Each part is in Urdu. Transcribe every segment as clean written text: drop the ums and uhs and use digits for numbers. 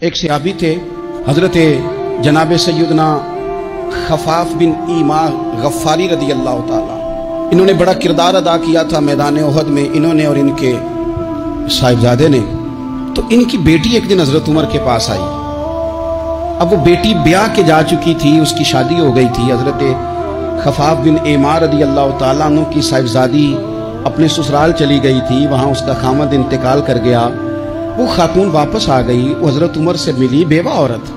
ایک صحابی تھے حضرت جناب سیدنا خفاف بن ایما غفاری رضی اللہ تعالیٰ، انہوں نے بڑا کردار ادا کیا تھا میدان احد میں، انہوں نے اور ان کے صاحبزادے نے۔ تو ان کی بیٹی ایک دن حضرت عمر کے پاس آئی۔ اب وہ بیٹی بیاہ کے جا چکی تھی، اس کی شادی ہو گئی تھی۔ حضرت خفاف بن ایما رضی اللہ تعالیٰ عنہ کی صاحبزادی اپنے سسرال چلی گئی تھی، وہاں اس کا خامد انتقال کر گیا۔ وہ خاتون واپس آ گئی، وہ حضرت عمر سے ملی، بیوہ عورت۔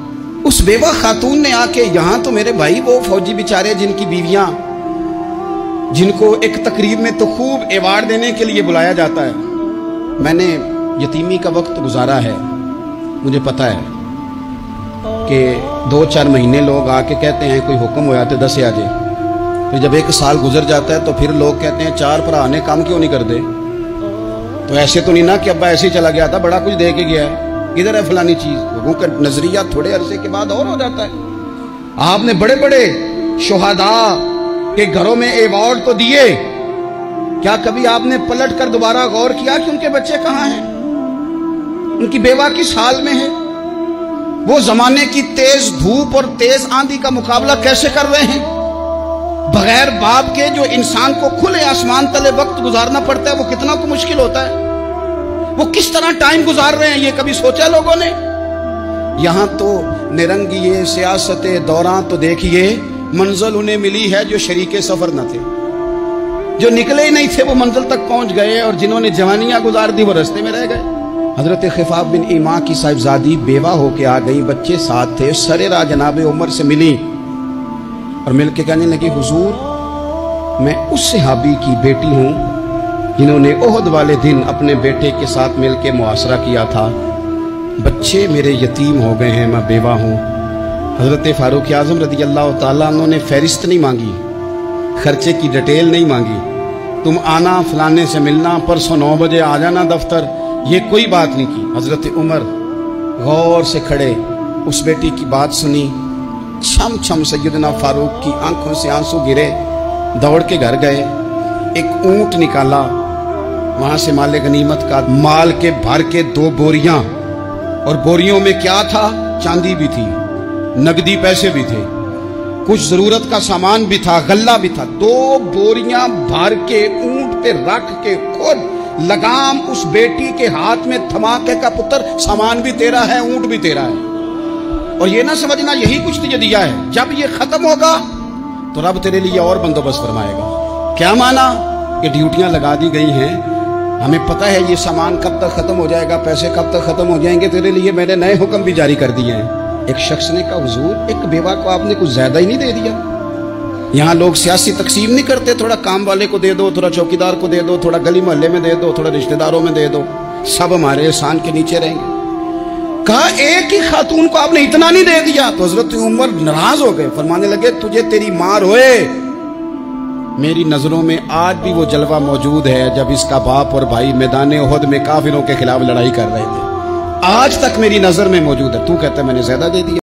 اس بیوہ خاتون نے آ کے یہاں تو میرے بھائی وہ فوجی بیچارے جن کی بیویاں، جن کو ایک تقریب میں تو خوب ایوارڈ دینے کے لیے بلایا جاتا ہے، میں نے یتیمی کا وقت گزارا ہے، مجھے پتہ ہے کہ 2-4 مہینے لوگ آ کے کہتے ہیں کوئی حکم ہوا تو 10 آ جائے، پھر جب 1 سال گزر جاتا ہے تو پھر لوگ کہتے ہیں 4 بھرا نے کام کیوں نہیں کر دے۔ تو ایسے تو نہیں نا کہ ابا ایسے ہی چلا گیا تھا، بڑا کچھ دے کے گیا ہے، ادھر ہے فلانی چیز۔ لوگوں کا نظریہ تھوڑے عرصے کے بعد اور ہو جاتا ہے۔ آپ نے بڑے بڑے شہداء کے گھروں میں ایوارڈ تو دیے، کیا کبھی آپ نے پلٹ کر دوبارہ غور کیا کہ ان کے بچے کہاں ہیں، ان کی بیوہ کس حال میں ہے، وہ زمانے کی تیز دھوپ اور تیز آندھی کا مقابلہ کیسے کر رہے ہیں؟ بغیر باپ کے جو انسان کو کھلے آسمان تلے وقت گزارنا پڑتا ہے وہ کتنا کو مشکل ہوتا ہے، وہ کس طرح ٹائم گزار رہے ہیں، یہ کبھی سوچا لوگوں نے؟ یہاں تو نرنگیے سیاست دوران تو دیکھیے منزل انہیں ملی ہے جو شریک سفر نہ تھے، جو نکلے ہی نہیں تھے وہ منزل تک پہنچ گئے، اور جنہوں نے جوانیاں گزار دی وہ رستے میں رہ گئے۔ حضرت خفاف بن ایما کی صاحبزادی بیوہ ہو کے آ گئی، بچے ساتھ تھے، سر راہ جناب عمر سے ملی اور مل کے کہنے لگی حضور میں اس صحابی کی بیٹی ہوں جنہوں نے احد والے دن اپنے بیٹے کے ساتھ مل کے محاصرہ کیا تھا، بچے میرے یتیم ہو گئے ہیں، میں بیوہ ہوں۔ حضرت فاروق اعظم رضی اللہ تعالیٰ عنہ نے فہرست نہیں مانگی، خرچے کی ڈیٹیل نہیں مانگی، تم آنا فلانے سے ملنا، پرسوں 9 بجے آ جانا دفتر، یہ کوئی بات نہیں کی۔ حضرت عمر غور سے کھڑے، اس بیٹی کی بات سنی، چھم چھم سیدنا فاروق کی آنکھوں سے آنسو گرے، دوڑ کے گھر گئے، ایک اونٹ نکالا، وہاں سے مال غنیمت کا مال کے بھر کے 2 بوریاں، اور بوریوں میں کیا تھا؟ چاندی بھی تھی، نقدی پیسے بھی تھے، کچھ ضرورت کا سامان بھی تھا، غلہ بھی تھا۔ 2 بوریاں بھر کے اونٹ پہ رکھ کے خود لگام اس بیٹی کے ہاتھ میں تھما کے کا پتر سامان بھی تیرا ہے، اونٹ بھی تیرا ہے، اور یہ نہ سمجھنا یہی کچھ تجھے دیا ہے، جب یہ ختم ہوگا تو رب تیرے لیے اور بندوبست فرمائے گا۔ کیا مانا؟ کہ ڈیوٹیاں لگا دی گئی ہیں، ہمیں پتہ ہے یہ سامان کب تک ختم ہو جائے گا، پیسے کب تک ختم ہو جائیں گے، تیرے لیے میں نے نئے حکم بھی جاری کر دیے ہیں۔ ایک شخص نے کہا حضور ایک بیوہ کو آپ نے کچھ زیادہ ہی نہیں دے دیا؟ یہاں لوگ سیاسی تقسیم نہیں کرتے، تھوڑا کام والے کو دے دو، تھوڑا چوکیدار کو دے دو، تھوڑا گلی محلے میں دے دو، تھوڑا رشتہ داروں میں دے دو، سب ہمارے احسان کے نیچے رہیں گے۔ کہا ایک ہی خاتون کو آپ نے اتنا نہیں دے دیا؟ تو حضرت عمر ناراض ہو گئے، فرمانے لگے تجھے تیری مار ہوئے، میری نظروں میں آج بھی وہ جلوہ موجود ہے جب اس کا باپ اور بھائی میدان احد میں کافروں کے خلاف لڑائی کر رہے تھے، آج تک میری نظر میں موجود ہے، تو کہتا ہے میں نے زیادہ دے دیا۔